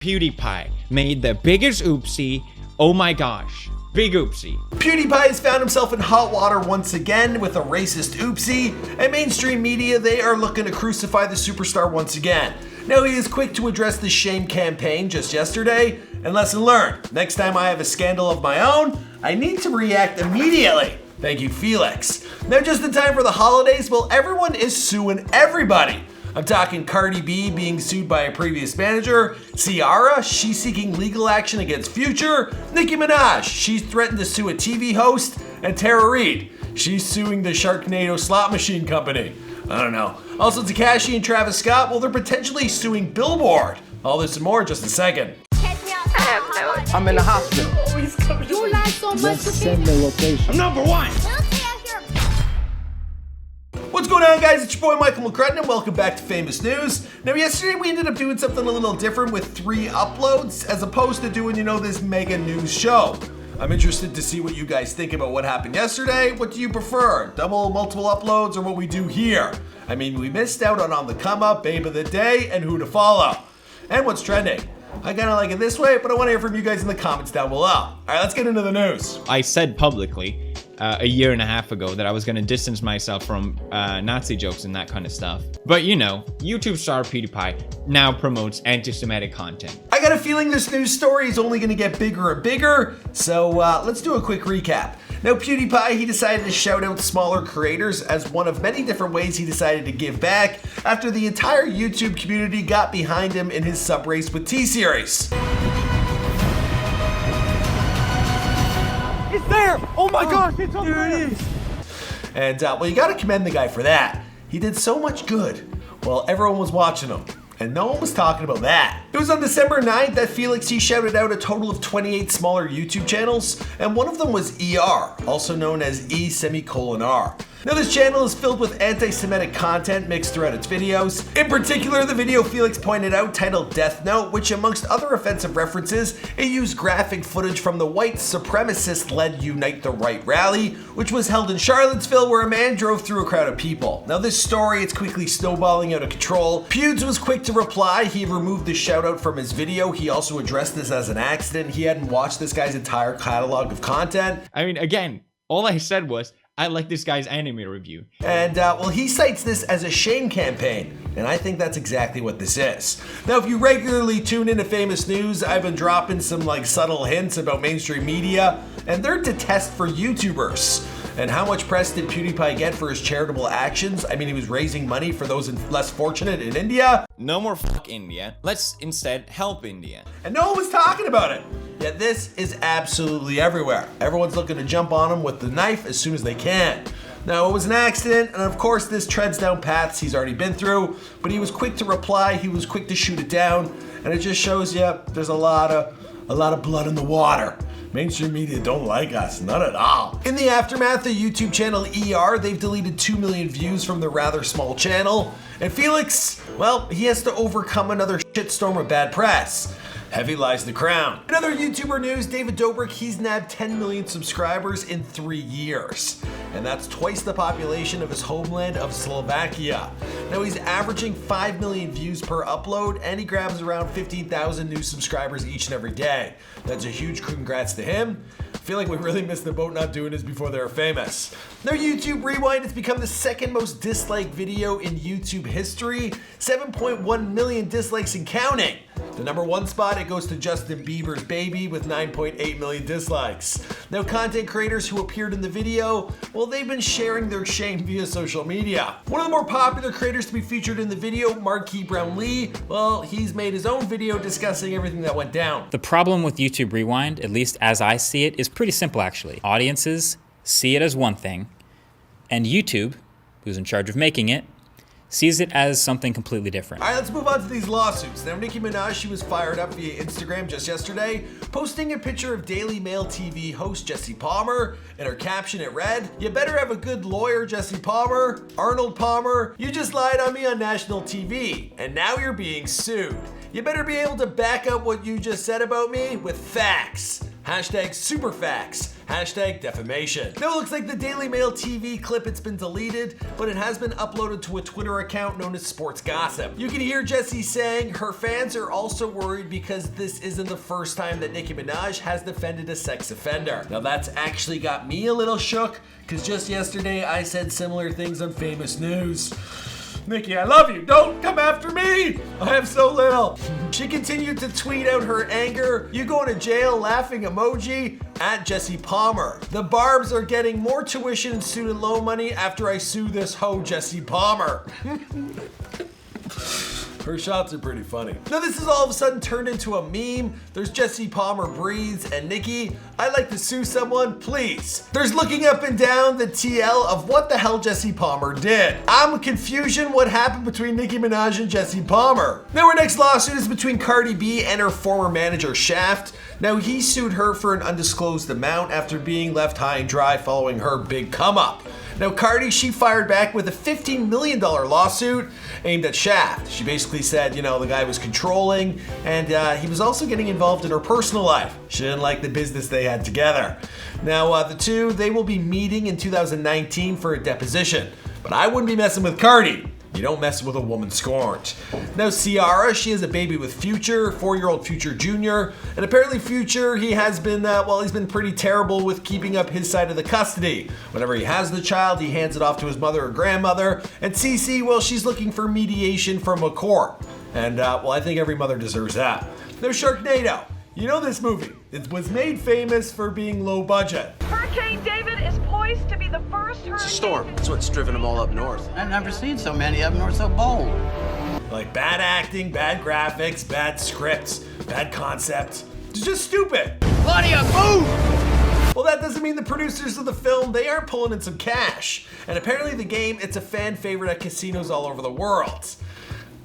PewDiePie made the biggest oopsie. Oh my gosh, big oopsie. PewDiePie has found himself in hot water once again with a racist oopsie, and mainstream media, they are looking to crucify the superstar once again. Now, he is quick to address the shame campaign just yesterday, and lesson learned. Next time I have a scandal of my own, I need to react immediately. Thank you, Felix. Now, just in time for the holidays, well, everyone is suing everybody. I'm talking Cardi B being sued by a previous manager, Ciara, she's seeking legal action against Future, Nicki Minaj, she's threatened to sue a TV host, and Reid, she's suing the Sharknado Slot Machine company. I don't know. Also, Tekashi and Travis Scott, well, they're potentially suing Billboard. All this and more in just a second. I'm in the hospital. You lie so much. Just send the location. I'm number one. What's going on, guys? It's your boy Michael McCrutton, and welcome back to Famous News. Now, yesterday we ended up doing something a little different with 3 uploads as opposed to doing, this mega news show. I'm interested to see what you guys think about what happened yesterday. What do you prefer? Double, multiple uploads, or what we do here? I mean, we missed out on the come up, babe of the day, and who to follow. And what's trending. I kind of like it this way, but I want to hear from you guys in the comments down below. All right, let's get into the news. I said publicly a year and a half ago that I was going to distance myself from Nazi jokes and that kind of stuff. But YouTube star PewDiePie now promotes anti-Semitic content. I got a feeling this news story is only going to get bigger and bigger, so let's do a quick recap. Now, PewDiePie, he decided to shout out smaller creators as one of many different ways he decided to give back after the entire YouTube community got behind him in his sub race with T-Series. It's there! Oh my gosh, it's over there! It is! And, well, you gotta commend the guy for that. He did so much good while everyone was watching him. And no one was talking about that. It was on December 9th that Felix, he shouted out a total of 28 smaller YouTube channels, and one of them was ER, also known as E:R. Now, this channel is filled with anti-Semitic content mixed throughout its videos. In particular, the video Felix pointed out titled Death Note, which amongst other offensive references, it used graphic footage from the white supremacist-led Unite the Right rally, which was held in Charlottesville, where a man drove through a crowd of people. Now, this story, it's quickly snowballing out of control. Pewds was quick to reply. He removed the shout out from his video. He also addressed this as an accident. He hadn't watched this guy's entire catalog of content. I mean, again, all I said was, I like this guy's anime review. And, well, he cites this as a shame campaign, and I think that's exactly what this is. Now, if you regularly tune into Famous News, I've been dropping some, subtle hints about mainstream media and their detest for YouTubers. And how much press did PewDiePie get for his charitable actions? I mean, he was raising money for those less fortunate in India. No more fuck India. Let's instead help India. And no one was talking about it. Yet this is absolutely everywhere. Everyone's looking to jump on him with the knife as soon as they can. Now, it was an accident, and of course this treads down paths he's already been through, but he was quick to reply, he was quick to shoot it down, and it just shows you there's a lot of blood in the water. Mainstream media don't like us, not at all. In the aftermath, the YouTube channel ER, they've deleted 2 million views from the rather small channel. And Felix, well, he has to overcome another shitstorm of bad press. Heavy lies the crown. In other YouTuber news, David Dobrik, he's nabbed 10 million subscribers in 3 years. And that's twice the population of his homeland of Slovakia. Now, he's averaging 5 million views per upload, and he grabs around 15,000 new subscribers each and every day. That's a huge congrats to him. I feel like we really missed the boat not doing this before they were famous. Now, YouTube Rewind has become the second most disliked video in YouTube history. 7.1 million dislikes and counting. The number 1 spot, it goes to Justin Bieber's Baby with 9.8 million dislikes. Now, content creators who appeared in the video, well, they've been sharing their shame via social media. One of the more popular creators to be featured in the video, Marquis Brownlee, well, he's made his own video discussing everything that went down. The problem with YouTube Rewind, at least as I see it, is pretty simple actually. Audiences see it as one thing, and YouTube, who's in charge of making it, sees it as something completely different. All right, let's move on to these lawsuits. Now, Nicki Minaj, she was fired up via Instagram just yesterday, posting a picture of Daily Mail TV host Jesse Palmer. In her caption, it read, "You better have a good lawyer, Jesse Palmer. Arnold Palmer, you just lied on me on national TV, and now you're being sued. You better be able to back up what you just said about me with facts. Hashtag super facts. #defamation. Now it looks like the Daily Mail TV clip, it's been deleted, but it has been uploaded to a Twitter account known as Sports Gossip. You can hear Jessie saying her fans are also worried because this isn't the first time that Nicki Minaj has defended a sex offender. Now that's actually got me a little shook, because just yesterday I said similar things on Famous News. Nicki, I love you. Don't come after me. I have so little. She continued to tweet out her anger. You going to jail laughing emoji at Jesse Palmer. The Barbs are getting more tuition and student loan money after I sue this hoe Jesse Palmer. Her shots are pretty funny. Now this is all of a sudden turned into a meme. There's Jesse Palmer breathes and Nicki, I'd like to sue someone, please. There's looking up and down the TL of what the hell Jesse Palmer did. I'm confusion what happened between Nicki Minaj and Jesse Palmer. Now our next lawsuit is between Cardi B and her former manager Shaft. Now he sued her for an undisclosed amount after being left high and dry following her big come up. Now Cardi, she fired back with a $15 million lawsuit aimed at Shaft. She basically said, you know, the guy was controlling and he was also getting involved in her personal life. She didn't like the business they had together. Now the two, they will be meeting in 2019 for a deposition. But I wouldn't be messing with Cardi. You don't mess with a woman scorned. Now Ciara, she has a baby with Future, 4-year-old Future Jr. And apparently Future, he has been, he's been pretty terrible with keeping up his side of the custody. Whenever he has the child, he hands it off to his mother or grandmother. And Cece, well, she's looking for mediation from a court. And, I think every mother deserves that. Now Sharknado. You know this movie. It was made famous for being low budget. Hurricane David is poised to be the first hurricane. It's a storm. That's what's driven them all up north. I've never seen so many of them or so bold. Like bad acting, bad graphics, bad scripts, bad concept. It's just stupid. Claudia, move! Well, that doesn't mean the producers of the film, they aren't pulling in some cash. And apparently the game, it's a fan favorite at casinos all over the world.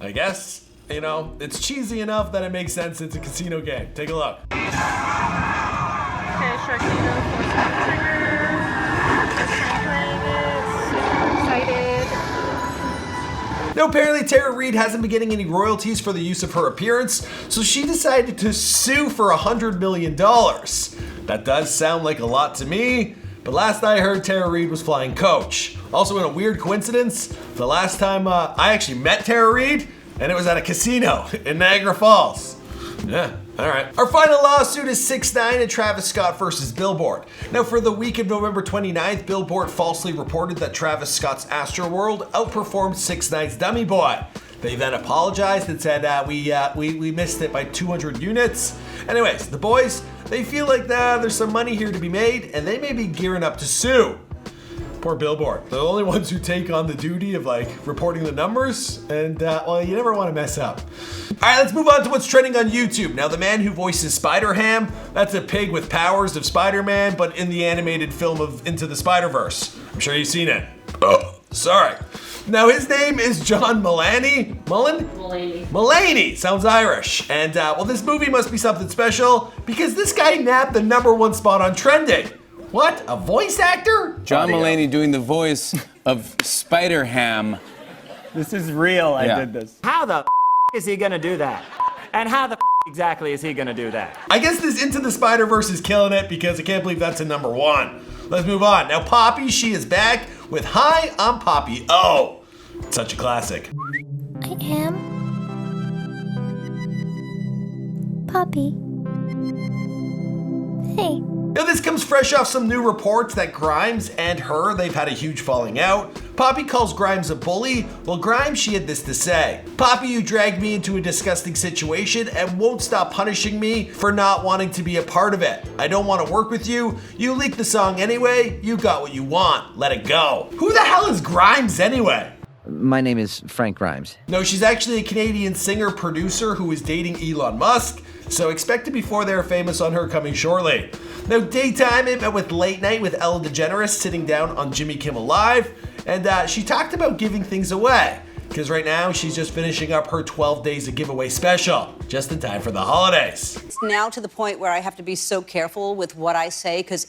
I guess, you know, it's cheesy enough that it makes sense it's a casino game. Take a look. Okay, Sharknado, excited. Now, apparently Tara Reid hasn't been getting any royalties for the use of her appearance, so she decided to sue for $100 million. That does sound like a lot to me, but last I heard Tara Reid was flying coach. Also, in a weird coincidence, the last time I actually met Tara Reid, and it was at a casino in Niagara Falls. Yeah, all right. Our final lawsuit is 6ix9ine and Travis Scott versus Billboard. Now, for the week of November 29th, Billboard falsely reported that Travis Scott's Astroworld outperformed 6ix9ine's Dummy Boy. They then apologized and said, we missed it by 200 units. Anyways, the boys, they feel like there's some money here to be made, and they may be gearing up to sue. Poor Billboard. They're the only ones who take on the duty of reporting the numbers, and you never want to mess up. All right, let's move on to what's trending on YouTube. Now, the man who voices Spider-Ham, that's a pig with powers of Spider-Man, but in the animated film of Into the Spider-Verse. I'm sure you've seen it. Oh, sorry. Now, his name is John Mulaney. Mulaney. Sounds Irish. And, this movie must be something special because this guy nabbed the #1 spot on trending. What? A voice actor? John Mulaney doing the voice of Spider-Ham. This is real. I Yeah. did this. How the is he gonna do that? And how the exactly is he gonna do that? I guess this Into the Spider-Verse is killing it because I can't believe that's a #1. Let's move on. Now Poppy, she is back with Hi, I'm Poppy. Oh, such a classic. I am Poppy. Hey. Now this comes fresh off some new reports that Grimes and her, they've had a huge falling out. Poppy calls Grimes a bully. Well, Grimes, she had this to say. Poppy, you dragged me into a disgusting situation and won't stop punishing me for not wanting to be a part of it. I don't want to work with you. You leaked the song anyway. You got what you want. Let it go. Who the hell is Grimes anyway? My name is Frank Grimes. No, she's actually a Canadian singer-producer who is dating Elon Musk. So expect to be they're famous on her coming shortly. Now, daytime, it met with Late Night with Ellen DeGeneres sitting down on Jimmy Kimmel Live. And she talked about giving things away. Because right now, she's just finishing up her 12 days of giveaway special. Just in time for the holidays. It's now to the point where I have to be so careful with what I say because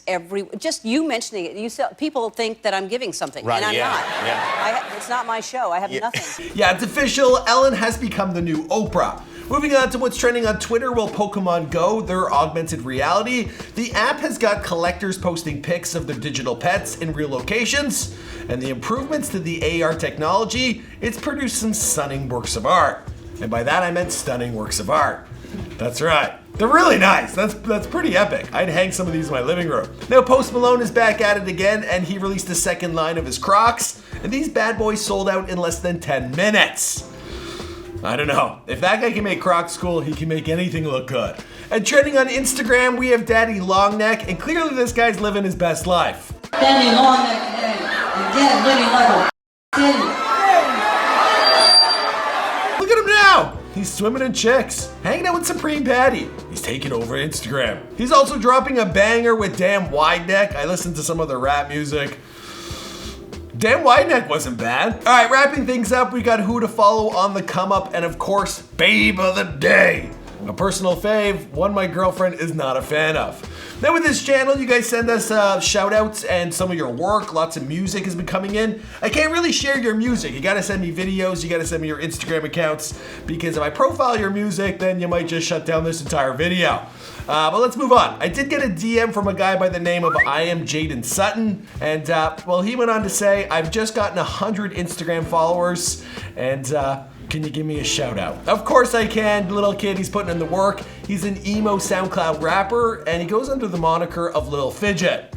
just you mentioning it, people think that I'm giving something. Right, and I'm yeah, not. yeah. It's not my show. I have nothing. Yeah, it's official. Ellen has become the new Oprah. Moving on to what's trending on Twitter, well, Pokemon Go, their augmented reality. The app has got collectors posting pics of their digital pets in real locations, and the improvements to the AR technology, it's produced some stunning works of art. And by that I meant stunning works of art. That's right. They're really nice. That's pretty epic. I'd hang some of these in my living room. Now Post Malone is back at it again, and he released a second line of his Crocs, and these bad boys sold out in less than 10 minutes. I don't know. If that guy can make Crocs cool, he can make anything look good. And trending on Instagram, we have Daddy Longneck, and clearly this guy's living his best life. Daddy Longneck today. Your dad living like a idiot. Look at him now! He's swimming in chicks, hanging out with Supreme Patty. He's taking over Instagram. He's also dropping a banger with Damn Wide Neck. I listened to some of the rap music. Damn Wide Neck wasn't bad. All right, wrapping things up, we got who to follow on the come up, and of course, Babe of the Day. A personal fave, one my girlfriend is not a fan of. Now with this channel, you guys send us shout outs and some of your work. Lots of music has been coming in. I can't really share your music. You gotta send me videos, you gotta send me your Instagram accounts, because if I profile your music, then you might just shut down this entire video. But let's move on. I did get a DM from a guy by the name of I Am Jaden Sutton, and well, he went on to say, I've just gotten 100 Instagram followers, and can you give me a shout out? Of course I can. Little kid, he's putting in the work. He's an emo SoundCloud rapper, and he goes under the moniker of Lil Fidget.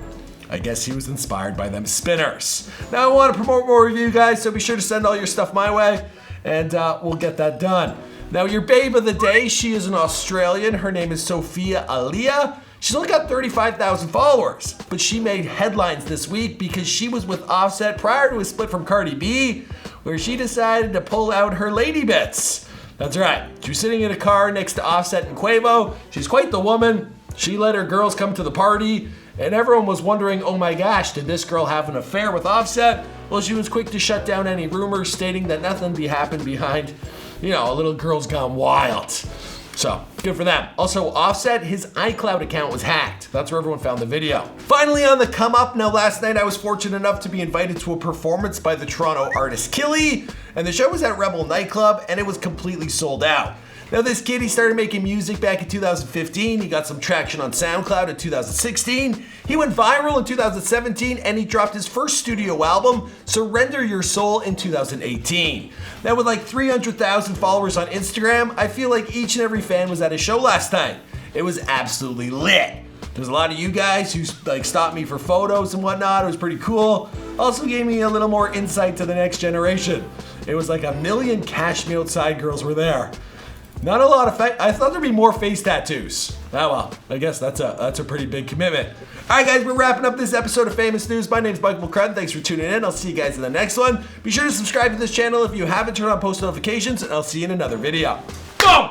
I guess he was inspired by them spinners. Now I want to promote more of you guys, so be sure to send all your stuff my way, and we'll get that done. Now your babe of the day, she is an Australian. Her name is Sophia Alia. She's only got 35,000 followers, but she made headlines this week because she was with Offset prior to a split from Cardi B, where she decided to pull out her lady bits. That's right, she was sitting in a car next to Offset and Quavo. She's quite the woman. She let her girls come to the party, and everyone was wondering, oh my gosh, did this girl have an affair with Offset? Well, she was quick to shut down any rumors, stating that nothing happened behind, you know, a little girl's gone wild. So, good for them. Also, Offset, his iCloud account was hacked. That's where everyone found the video. Finally on the come up, now last night I was fortunate enough to be invited to a performance by the Toronto artist Killy, and the show was at Rebel Nightclub, and it was completely sold out. Now this kid, he started making music back in 2015, he got some traction on SoundCloud in 2016, he went viral in 2017, and he dropped his first studio album, Surrender Your Soul, in 2018. Now with like 300,000 followers on Instagram, I feel like each and every fan was at his show last night. It was absolutely lit. There's a lot of you guys who like stopped me for photos and whatnot. It was pretty cool. Also gave me a little more insight to the next generation. It was like 1 million Cash Me Outside girls were there. Not a lot of I thought there'd be more face tattoos. Oh well, I guess that's a pretty big commitment. All right, guys, we're wrapping up this episode of Famous News. My name's Michael McCrudden. Thanks for tuning in. I'll see you guys in the next one. Be sure to subscribe to this channel if you haven't turned on post notifications, and I'll see you in another video. Boom!